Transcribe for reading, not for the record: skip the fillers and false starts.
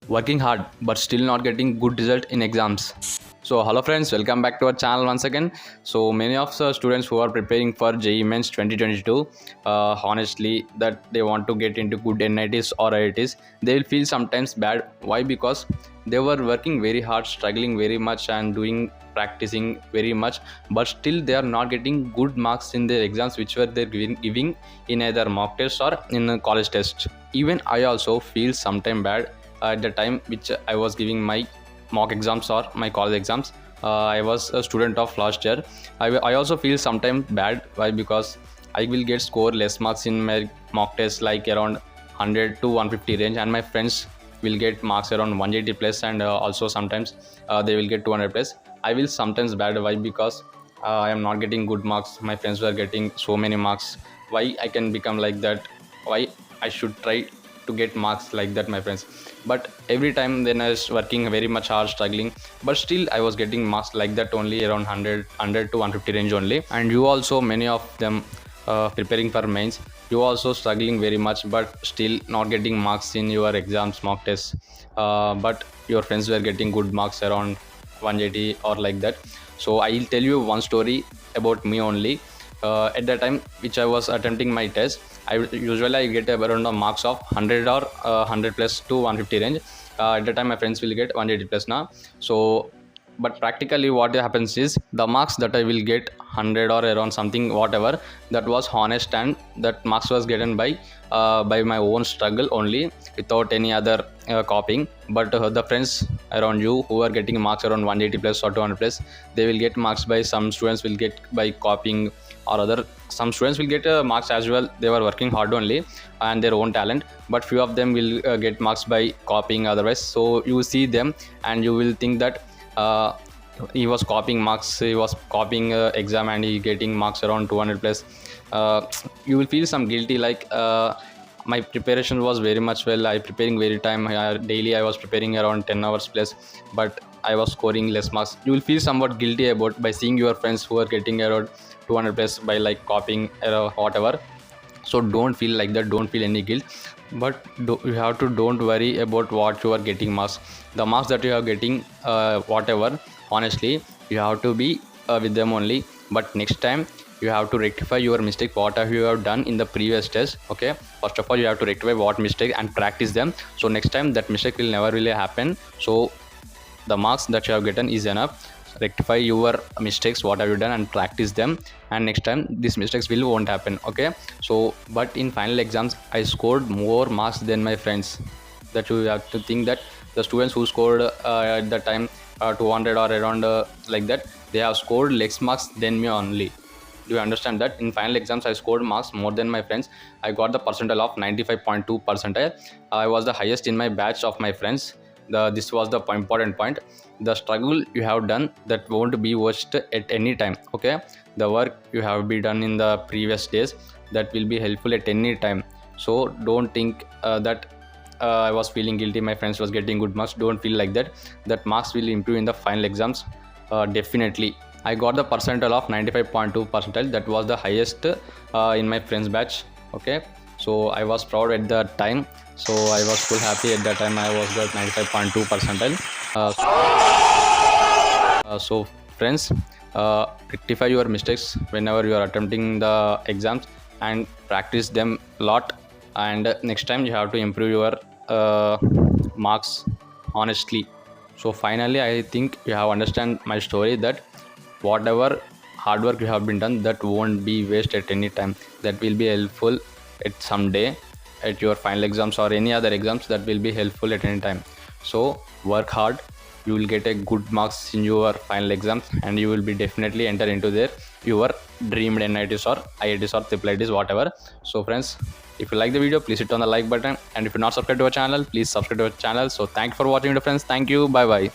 working hard but still not getting good result in exams. So hello friends, welcome back to our channel once again. So many of the students who are preparing for JEE Mains 2022, honestly that they want to get into good NITs or IITs, they will feel sometimes bad. Why? Because they were working very hard, struggling very much and doing practicing very much, but still they are not getting good marks in their exams which were they giving in either mock tests or in a college test. Even I also feel sometime bad at the time which I was giving my mock exams or my college exams. I was a student of last year. I also feel sometimes bad. Why? Because I will get score less marks in my mock test, like around 100 to 150 range, and my friends will get marks around 180 plus, and also sometimes they will get 200 plus. I will sometimes bad. Why? Because I am not getting good marks. My friends were getting so many marks. Why I can become like that? Why I should try to get marks like that, my friends? But every time then I was working very much hard, struggling, but still I was getting marks like that, only around 100 to 150 range only. And you also, many of them preparing for mains, you also struggling very much but still not getting marks in your exams, mock tests, but your friends were getting good marks around 180 or like that. So I'll tell you one story about me only. At the time which I was attempting my test, I get around the marks of 100 or 100 plus to 150 range. At the time my friends will get 180 plus now. So but practically what happens is the marks that I will get 100 or around something whatever, that was honest, and that marks was given by my own struggle only, without any other copying. But the friends around you who are getting marks around 180 plus or 200 plus, they will get marks by, some students will get by copying, or other some students will get marks as well, they were working hard only and their own talent, but few of them will get marks by copying otherwise. So you see them and you will think that uh, he was copying marks, he was copying exam and he getting marks around 200 plus. You will feel some guilty, like my preparation was very much well, I preparing very time, daily I was preparing around 10 hours plus, but I was scoring less marks. You will feel somewhat guilty about by seeing your friends who are getting around 200 plus by like copying whatever. So don't feel like that, don't feel any guilt, but you have to don't worry about what you are getting marks. The marks that you are getting, whatever, honestly you have to be with them only. But next time you have to rectify your mistake, what have you have done in the previous test. Okay, first of all you have to rectify what mistake and practice them, so next time that mistake will never really happen. So the marks that you have gotten is enough. Rectify your mistakes, what have you done, and practice them, and next time these mistakes will won't happen. Okay, so but in final exams I scored more marks than my friends. That you have to think that the students who scored at the time 200 or around like that, they have scored less marks than me only. Do you understand that in final exams I scored marks more than my friends? I got the percentile of 95.2 percentile. I was the highest in my batch of my friends. This was the important point. The struggle you have done, that won't be watched at any time. Okay, the work you have been done in the previous days, that will be helpful at any time. So don't think that I was feeling guilty, my friends was getting good marks. Don't feel like that. That marks will improve in the final exams. Definitely I got the percentile of 95.2 percentile. That was the highest in my friends batch. Okay, so I was proud at that time. So I was full happy at that time, I was got 95.2 percentile. So friends, rectify your mistakes whenever you are attempting the exams and practice them a lot, and next time you have to improve your marks honestly. So finally I think you have understand my story, that whatever hard work you have been done, that won't be waste at any time, that will be helpful at some day at your final exams or any other exams, that will be helpful at any time. So work hard, you will get a good marks in your final exams, and you will be definitely enter into their your dreamed NITs or IITs or triple IITs, whatever. So friends, if you like the video, please hit on the like button, and if you're not subscribed to our channel, please subscribe to our channel. So thank you for watching it, friends. Thank you, bye bye.